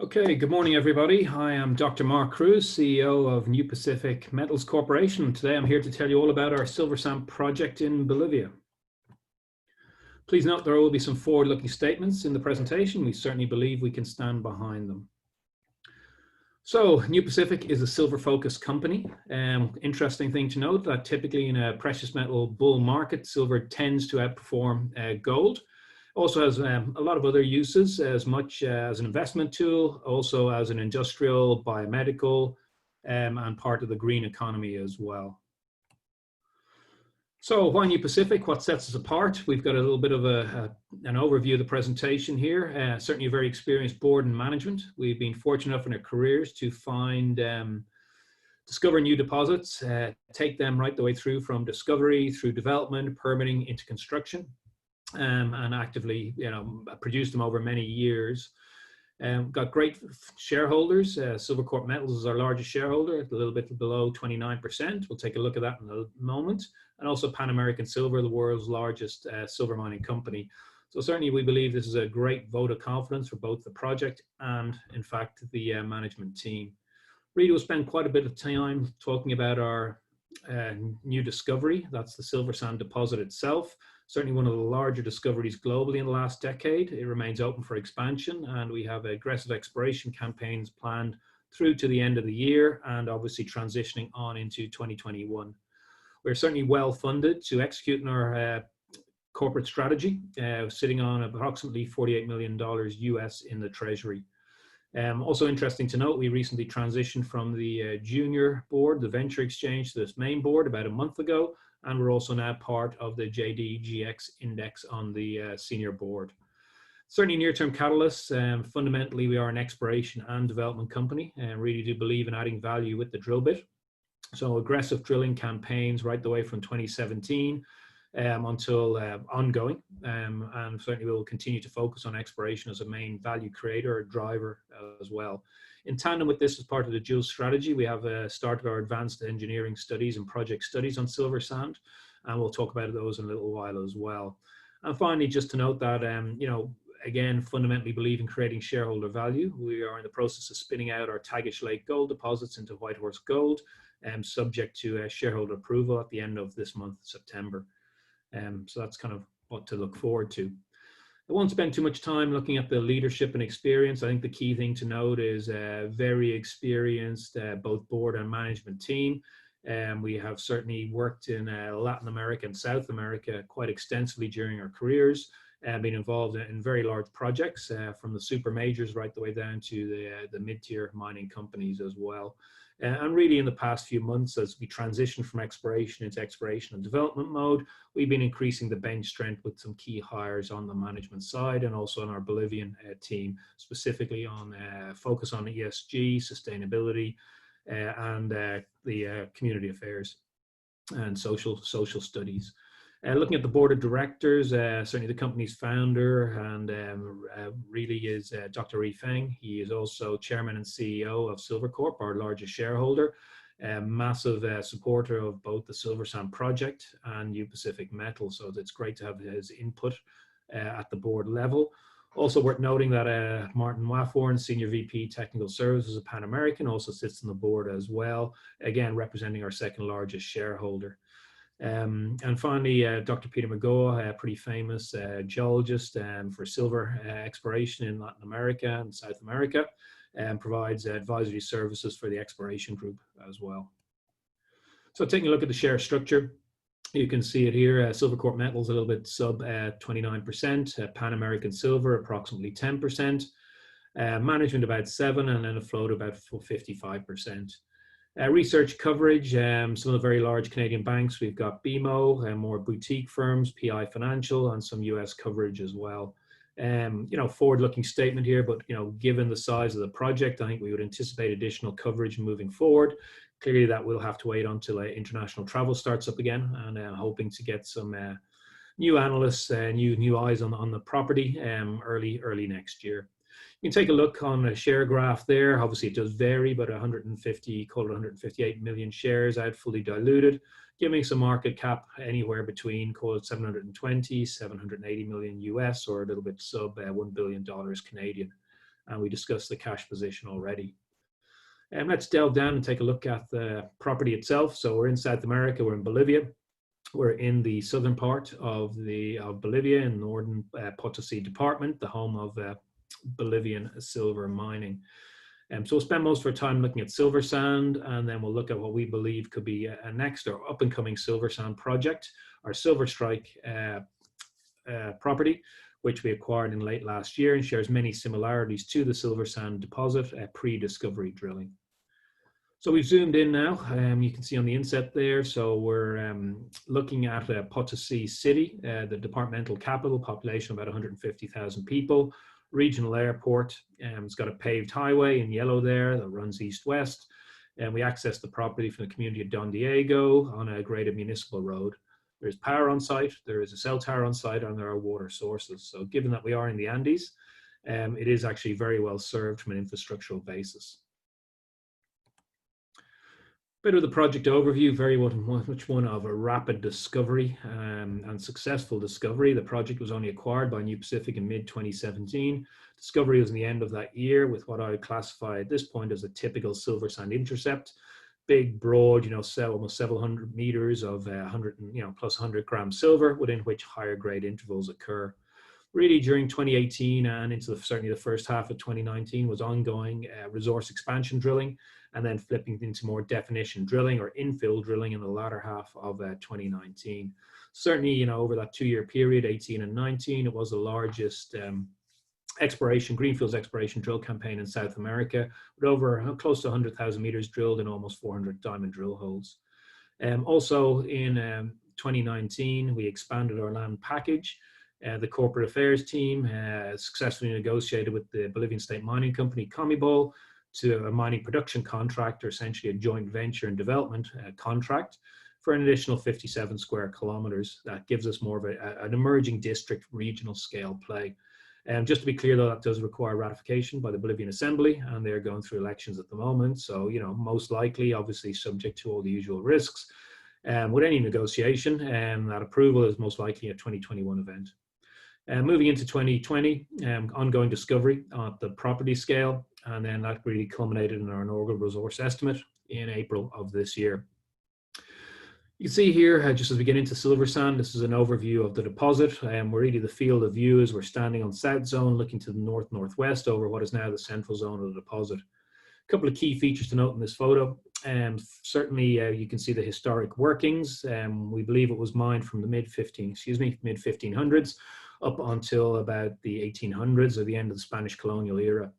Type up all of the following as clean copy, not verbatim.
Okay, good morning, everybody. I am Dr. Mark Cruz, CEO of Silvercorp Metals Corporation. Today I'm here to tell you all about our Silversand project in Bolivia. Please note there will be some forward-looking statements in the presentation. We certainly believe we can stand behind them. So, New Pacific is a silver-focused company. Interesting thing to note that typically in a precious metal bull market, silver tends to outperform gold. Also has a lot of other uses, as much as an investment tool, also as an industrial, biomedical, and part of the green economy as well. So why New Pacific? What sets us apart? We've got a little bit of an overview of the presentation here. Certainly a very experienced board and management. We've been fortunate enough in our careers to find, discover new deposits, take them right the way through from discovery, through development, permitting, into construction. And actively, produced them over many years. Got great shareholders. Silvercorp Metals is our largest shareholder, a little bit below 29%. We'll take a look at that in a moment. And also Pan American Silver, the world's largest silver mining company. So certainly we believe this is a great vote of confidence for both the project and, in fact, the management team. Really, we'll spend quite a bit of time talking about our new discovery. That's the Silversand deposit itself. Certainly one of the larger discoveries globally in the last decade. It remains open for expansion, and we have aggressive exploration campaigns planned through to the end of the year, and obviously transitioning on into 2021. We're certainly well funded to execute in our corporate strategy, sitting on approximately $48 million US in the treasury. Also interesting to note, we recently transitioned from the junior board, the venture exchange, to this main board about a month ago, and we're also now part of the JDGX index on the senior board. Certainly near-term catalysts. Fundamentally, we are an exploration and development company and really do believe in adding value with the drill bit. So aggressive drilling campaigns right the way from 2017 until ongoing, and certainly we will continue to focus on exploration as a main value creator or driver as well. In tandem with this, as part of the dual strategy, we have started our advanced engineering studies and project studies on Silversand, and we'll talk about those in a little while as well. And finally, just to note that, again, fundamentally believe in creating shareholder value. We are in the process of spinning out our Tagish Lake gold deposits into Whitehorse Gold, subject to shareholder approval at the end of this month, September. So that's kind of what to look forward to. I won't spend too much time looking at the leadership and experience. I think the key thing to note is a very experienced both board and management team. We have certainly worked in Latin America and South America quite extensively during our careers, been involved in very large projects from the super majors right the way down to the mid-tier mining companies as well. And really in the past few months, as we transition from exploration into exploration and development mode, we've been increasing the bench strength with some key hires on the management side and also on our Bolivian team, specifically on focus on ESG, sustainability, and the community affairs and social studies. Looking at the board of directors, certainly the company's founder and really is Dr. Yi Feng. He is also chairman and CEO of Silvercorp, our largest shareholder, massive supporter of both the Silversand project and New Pacific Metals. So it's great to have his input at the board level. Also worth noting that Martin Waforn, Senior VP Technical Services of Pan American, also sits on the board as well, again representing our second largest shareholder. And finally, Dr. Peter McGaugh, a pretty famous geologist for silver exploration in Latin America and South America, and provides advisory services for the exploration group as well. So taking a look at the share structure, you can see it here. Silvercorp Metals a little bit sub 29%, Pan American Silver approximately 10%, management about 7%, and then a float about 55%. Research coverage, some of the very large Canadian banks. We've got BMO, more boutique firms, PI Financial, and some US coverage as well. Forward-looking statement here, but given the size of the project, I think we would anticipate additional coverage moving forward. Clearly, that will have to wait until international travel starts up again, and hoping to get some new analysts, new eyes on the property early next year. You can take a look on the share graph there. Obviously, it does vary, but 158 million shares out, fully diluted, giving us a market cap anywhere between, call it 720, 780 million US, or a little bit sub $1 billion Canadian. and we discussed the cash position already. Let's delve down and take a look at the property itself. So we're in South America, we're in Bolivia. We're in the southern part of Bolivia, in northern Potosí Department, the home of Bolivian silver mining. So we'll spend most of our time looking at Silversand, and then we'll look at what we believe could be a next or up and coming Silversand project, our Silverstrike property, which we acquired in late last year and shares many similarities to the Silversand deposit pre-discovery drilling. So we've zoomed in now, you can see on the inset there. So we're looking at Potosí City, the departmental capital, population about 150,000 people, regional airport. It's got a paved highway in yellow there that runs east-west. And we access the property from the community of Don Diego on a graded municipal road. There's power on site, there is a cell tower on site, and there are water sources. So given that we are in the Andes, it is actually very well served from an infrastructural basis. Bit of the project overview, very much one of a rapid discovery and successful discovery. The project was only acquired by New Pacific in mid-2017. Discovery was in the end of that year with what I would classify at this point as a typical Silversand intercept. Big, broad, almost several hundred meters of 100 gram silver, within which higher grade intervals occur. Really during 2018 and into certainly the first half of 2019 was ongoing resource expansion drilling, and then flipping into more definition drilling or infill drilling in the latter half of 2019. Certainly, over that 2-year period, 18 and 19, it was the largest greenfields exploration drill campaign in South America, with over close to 100,000 meters drilled in almost 400 diamond drill holes. Also in 2019, we expanded our land package. The corporate affairs team successfully negotiated with the Bolivian state mining company, Comibol, to a mining production contract, or essentially a joint venture and development contract for an additional 57 square kilometers. That gives us more of an emerging district regional scale play. Just to be clear though, that does require ratification by the Bolivian Assembly, and they're going through elections at the moment. So, most likely, obviously subject to all the usual risks. With any negotiation, that approval is most likely a 2021 event. Moving into 2020, ongoing discovery at the property scale, and then that really culminated in our inaugural resource estimate in April of this year. You can see here, just as we get into Silversand, this is an overview of the deposit. Where really the field of view is we're standing on South Zone, looking to the north-northwest over what is now the central zone of the deposit. A couple of key features to note in this photo. Certainly, you can see the historic workings. We believe it was mined from the mid-1500s up until about the 1800s, or the end of the Spanish colonial era.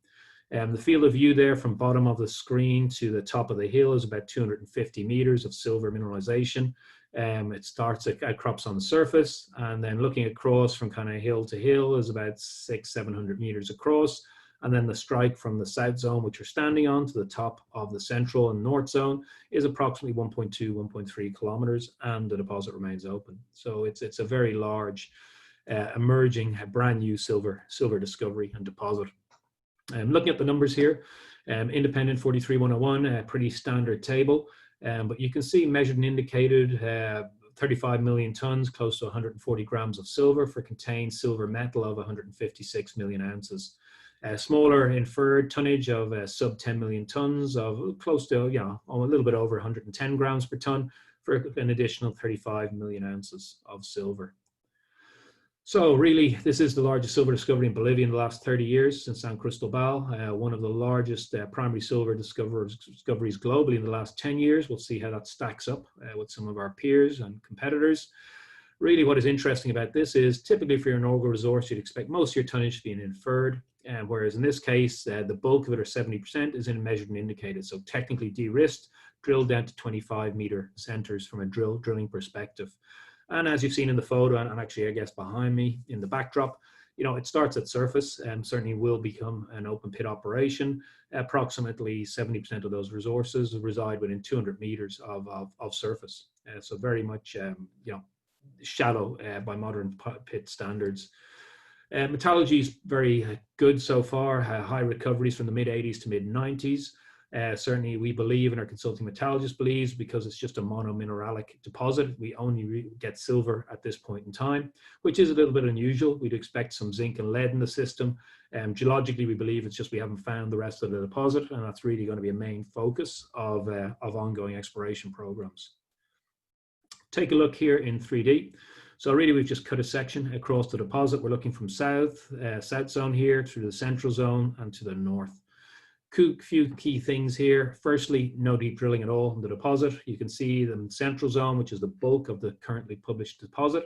The field of view there from bottom of the screen to the top of the hill is about 250 meters of silver mineralization. It starts at outcrops on the surface, and then looking across from kind of hill to hill is about 600-700 meters across. And then the strike from the south zone, which you're standing on, to the top of the central and north zone is approximately 1.2, 1.3 kilometers, and the deposit remains open. So it's a very large, emerging, brand new silver discovery and deposit. Looking at the numbers here, independent 43101, a pretty standard table, but you can see measured and indicated 35 million tons, close to 140 grams of silver for contained silver metal of 156 million ounces. Smaller inferred tonnage of sub 10 million tons of close to, a little bit over 110 grams per ton for an additional 35 million ounces of silver. So really, this is the largest silver discovery in Bolivia in the last 30 years since San Cristobal, one of the largest primary silver discoveries globally in the last 10 years. We'll see how that stacks up with some of our peers and competitors. Really, what is interesting about this is typically for your inaugural resource, you'd expect most of your tonnage to be inferred, whereas in this case, the bulk of it, or 70%, is in measured and indicated. So technically de-risked, drilled down to 25-meter centers from a drilling perspective. And as you've seen in the photo, and actually I guess behind me in the backdrop, it starts at surface and certainly will become an open pit operation. Approximately 70% of those resources reside within 200 meters of surface. So very much, shallow by modern pit standards. Metallurgy is very good so far, high recoveries from the mid-80s to mid-90s. Certainly we believe, and our consulting metallurgist believes, because it's just a monomineralic deposit, we only get silver at this point in time, which is a little bit unusual. We'd expect some zinc and lead in the system. Geologically, we believe it's just we haven't found the rest of the deposit, and that's really going to be a main focus of ongoing exploration programs. Take a look here in 3D. So really we've just cut a section across the deposit. We're looking from south zone here through the central zone and to the north. Few key things here. Firstly, no deep drilling at all in the deposit. You can see the central zone, which is the bulk of the currently published deposit.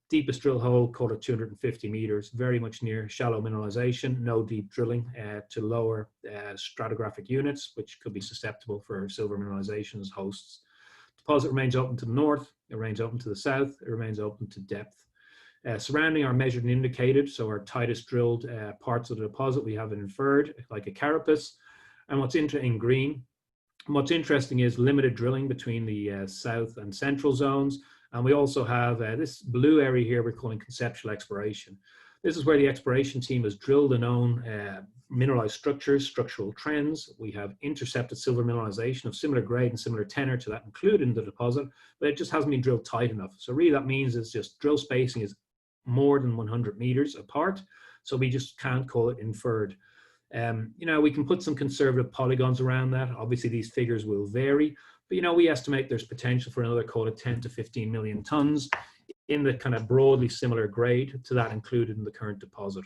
Deepest drill hole, called it 250 meters, very much near shallow mineralization. No deep drilling to lower stratigraphic units, which could be susceptible for silver mineralization as hosts. Deposit remains open to the north, it remains open to the south, it remains open to depth. Surrounding our measured and indicated, so our tightest drilled parts of the deposit, we have it inferred, like a carapace. And what's in green, what's interesting is limited drilling between the south and central zones. And we also have this blue area here we're calling conceptual exploration. This is where the exploration team has drilled and known mineralized structures, structural trends. We have intercepted silver mineralization of similar grade and similar tenor to that included in the deposit, but it just hasn't been drilled tight enough. So really that means it's just drill spacing is more than 100 meters apart, so we just can't call it inferred. You know, we can put some conservative polygons around that. Obviously these figures will vary, but you know, we estimate there's potential for another, call it 10 to 15 million tons in the kind of broadly similar grade to that included in the current deposit.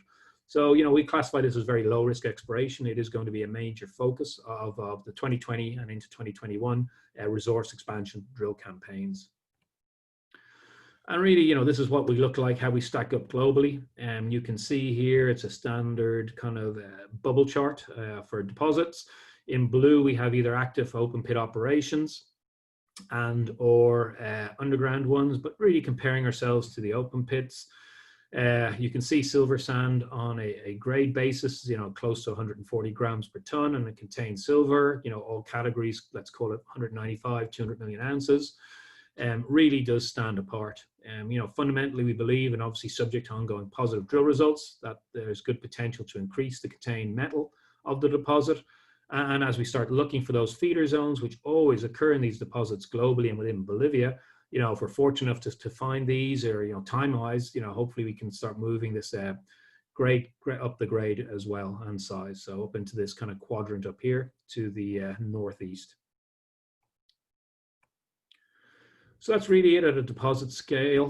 So, you know, we classify this as very low risk exploration. It is going to be a major focus of the 2020 and into 2021 resource expansion drill campaigns. And really, you know, this is what we look like, how we stack up globally. You can see here, it's a standard kind of bubble chart for deposits. In blue, we have either active open pit operations and or underground ones, but really comparing ourselves to the open pits. You can see Silversand on a grade basis, you know, close to 140 grams per ton, and it contains silver, you know, all categories, let's call it 195, 200 million ounces. Really does stand apart. You know, fundamentally we believe, and obviously subject to ongoing positive drill results, that there's good potential to increase the contained metal of the deposit. And as we start looking for those feeder zones, which always occur in these deposits globally and within Bolivia, you know, if we're fortunate enough to find these, or, you know, time-wise, you know, hopefully we can start moving this grade up the grade as well, and size. So up into this kind of quadrant up here to the northeast. So that's really it at a deposit scale,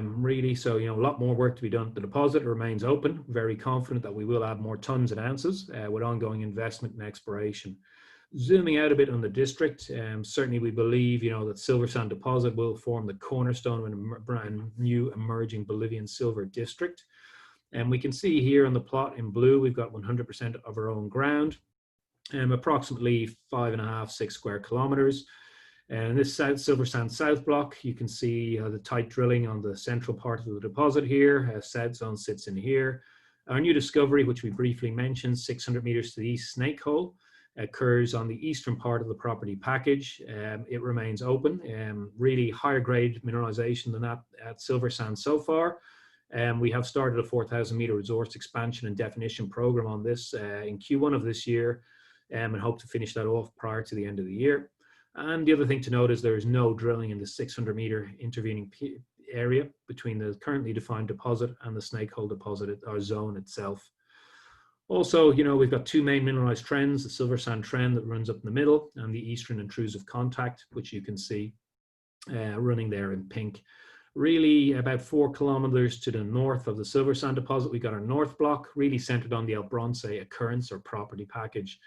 really. So, you know, a lot more work to be done. The deposit remains open, very confident that we will add more tons and ounces with ongoing investment and exploration. Zooming out a bit on the district, certainly we believe, you know, that Silversand deposit will form the cornerstone of a brand new emerging Bolivian silver district. And we can see here on the plot in blue, we've got 100% of our own ground, approximately 5.5, 6 square kilometers. And this Silversand South block, you can see the tight drilling on the central part of the deposit here. South zone sits in here. Our new discovery, which we briefly mentioned, 600 meters to the east, Snake Hole, occurs on the eastern part of the property package. It remains open, really higher grade mineralization than that at Silversand so far. We have started a 4,000 meter resource expansion and definition program on this in Q1 of this year, and hope to finish that off prior to the end of the year. And the other thing to note is there is no drilling in the 600 meter intervening area between the currently defined deposit and the Snake Hole deposit, or zone itself. Also, you know, we've got two main mineralized trends, the Silversand trend that runs up in the middle and the eastern intrusive contact, which you can see running there in pink. Really about 4 kilometers to the north of the Silversand deposit, we got our north block, really centered on the El Bronce occurrence or property package.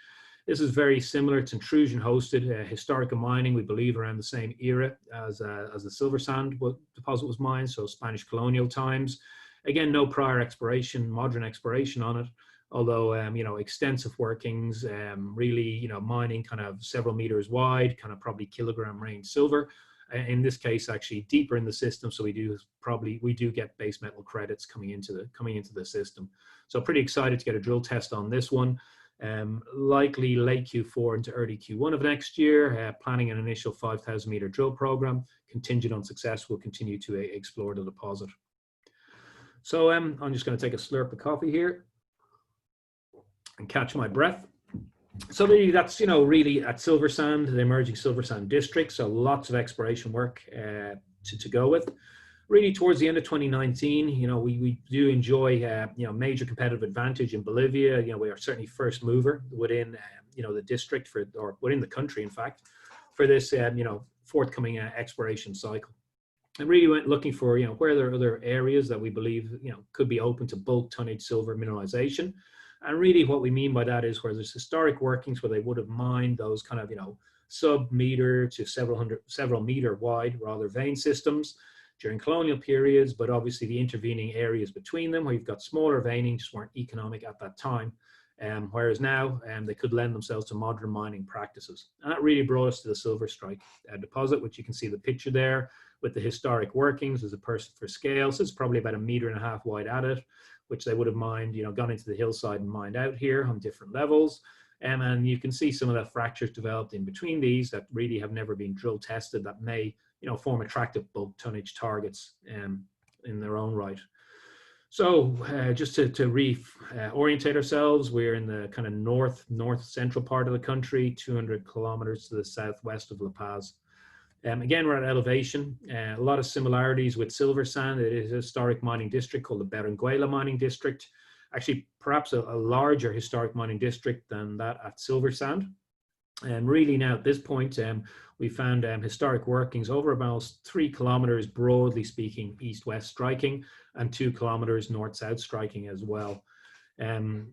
This is very similar. It's intrusion hosted, historical mining, we believe around the same era as the Silversand deposit was mined, so Spanish colonial times. Again, no prior exploration, modern exploration on it, although, you know, extensive workings, really, you know, mining kind of several meters wide, kind of probably kilogram range silver. In this case, actually deeper in the system, so we do get base metal credits coming into the system. So pretty excited to get a drill test on this one. Likely late Q4 into early Q1 of next year, planning an initial 5,000 meter drill program. Contingent on success, we'll continue to explore the deposit. So I'm just going to take a slurp of coffee here and catch my breath. So really, that's, really at Silversand, the emerging Silversand District. So lots of exploration work to go with. Really, towards the end of 2019, we do enjoy, major competitive advantage in Bolivia. We are certainly first mover within, the district or within the country, in fact, for this, forthcoming exploration cycle. And really went looking for, where there are other areas that we believe, could be open to bulk tonnage silver mineralization. And really what we mean by that is where there's historic workings where they would have mined those kind of, sub-meter to several meter wide, rather, vein systems during colonial periods, but obviously the intervening areas between them where you've got smaller veining just weren't economic at that time. Whereas now they could lend themselves to modern mining practices. And that really brought us to the Silverstrike deposit, which you can see the picture there with the historic workings as a person for scale. So it's probably about 1.5 meters wide at it, which they would have mined, gone into the hillside and mined out here on different levels. And you can see some of the fractures developed in between these that really have never been drill tested that may, form attractive bulk tonnage targets in their own right. So just to reorientate ourselves, we're in the kind of north central part of the country, 200 kilometers to the southwest of La Paz. Again, we're at elevation. A lot of similarities with Silversand. It is a historic mining district called the Berenguela mining district. Actually, perhaps a larger historic mining district than that at Silversand. And really now at this point, we found historic workings over about 3 kilometers, broadly speaking, east-west striking, and 2 kilometers north-south striking as well. So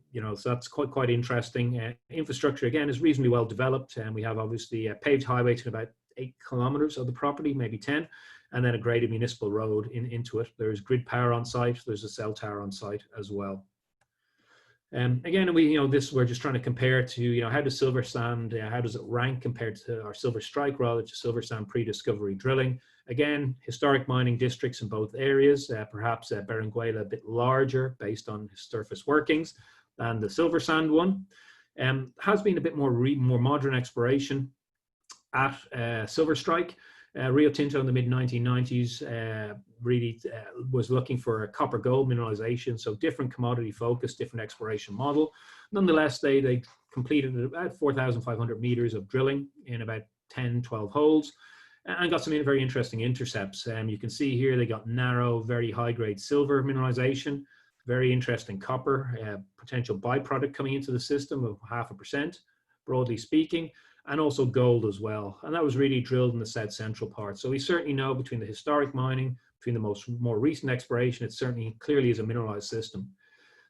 that's quite interesting. Infrastructure, again, is reasonably well developed, and we have obviously a paved highway to about 8 kilometers of the property, maybe 10, and then a graded municipal road into it. There's grid power on site. There's a cell tower on site as well. Again, we're just trying to compare to, how does Silversand, how does it rank compared to our Silverstrike, rather to Silversand pre-discovery drilling? Again, historic mining districts in both areas, perhaps Berenguela a bit larger based on surface workings than the Silversand one. Has been a bit more modern exploration at Silverstrike. Rio Tinto in the mid-1990s really was looking for a copper gold mineralization, so different commodity focus, different exploration model. Nonetheless, they completed about 4,500 meters of drilling in about 10, 12 holes and got some very interesting intercepts. You can see here they got narrow, very high-grade silver mineralization, very interesting copper, potential byproduct coming into the system of 0.5%, broadly speaking, and also gold as well. And that was really drilled in the south central part. So we certainly know between the historic mining, between the more recent exploration, it certainly clearly is a mineralized system.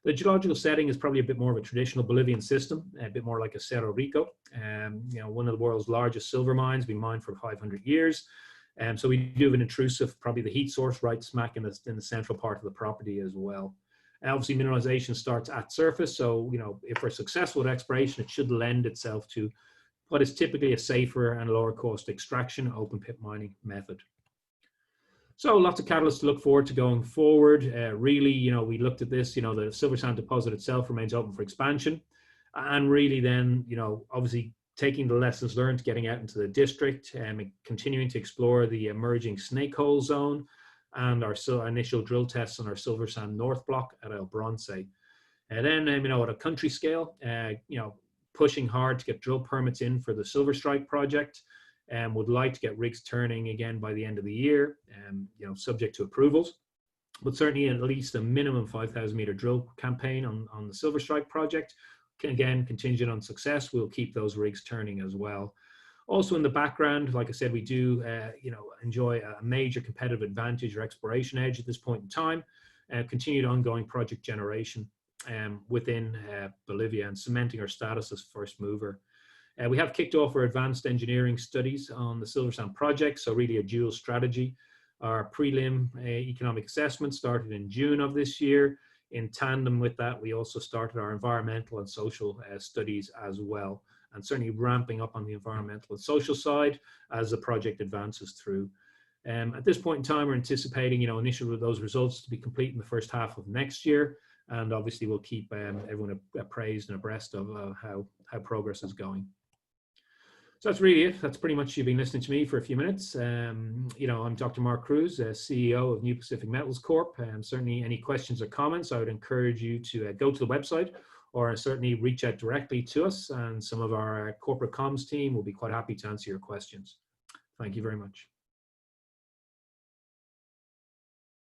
The geological setting is probably a bit more of a traditional Bolivian system, a bit more like a Cerro Rico. One of the world's largest silver mines, been mined for 500 years. So we do have an intrusive, probably the heat source right smack in the central part of the property as well. Obviously, mineralization starts at surface. So, if we're successful at exploration, it should lend itself to what is typically a safer and lower cost extraction open pit mining method. So lots of catalysts to look forward to going forward. Really, we looked at this, the Silversand deposit itself remains open for expansion. And really then, obviously taking the lessons learned, getting out into the district and continuing to explore the emerging snake hole zone and our initial drill tests on our Silversand North block at El Bronce. And then, at a country scale, pushing hard to get drill permits in for the Silverstrike project, and would like to get rigs turning again by the end of the year, subject to approvals, but certainly at least a minimum 5,000 meter drill campaign on the Silverstrike project. Again, contingent on success, we'll keep those rigs turning as well. Also in the background, like I said, we do enjoy a major competitive advantage or exploration edge at this point in time, continued ongoing project generation within Bolivia and cementing our status as first mover. We have kicked off our advanced engineering studies on the Silversand project, so really a dual strategy. Our prelim economic assessment started in June of this year. In tandem with that, we also started our environmental and social studies as well, and certainly ramping up on the environmental and social side as the project advances through. At this point in time, we're anticipating, initial those results to be complete in the first half of next year. And obviously we'll keep everyone appraised and abreast of how progress is going. So that's really it. That's pretty much you've been listening to me for a few minutes. I'm Dr. Mark Cruz, CEO of NUPMF Metals Corp. Certainly any questions or comments, I would encourage you to go to the website or certainly reach out directly to us, and some of our corporate comms team will be quite happy to answer your questions. Thank you very much.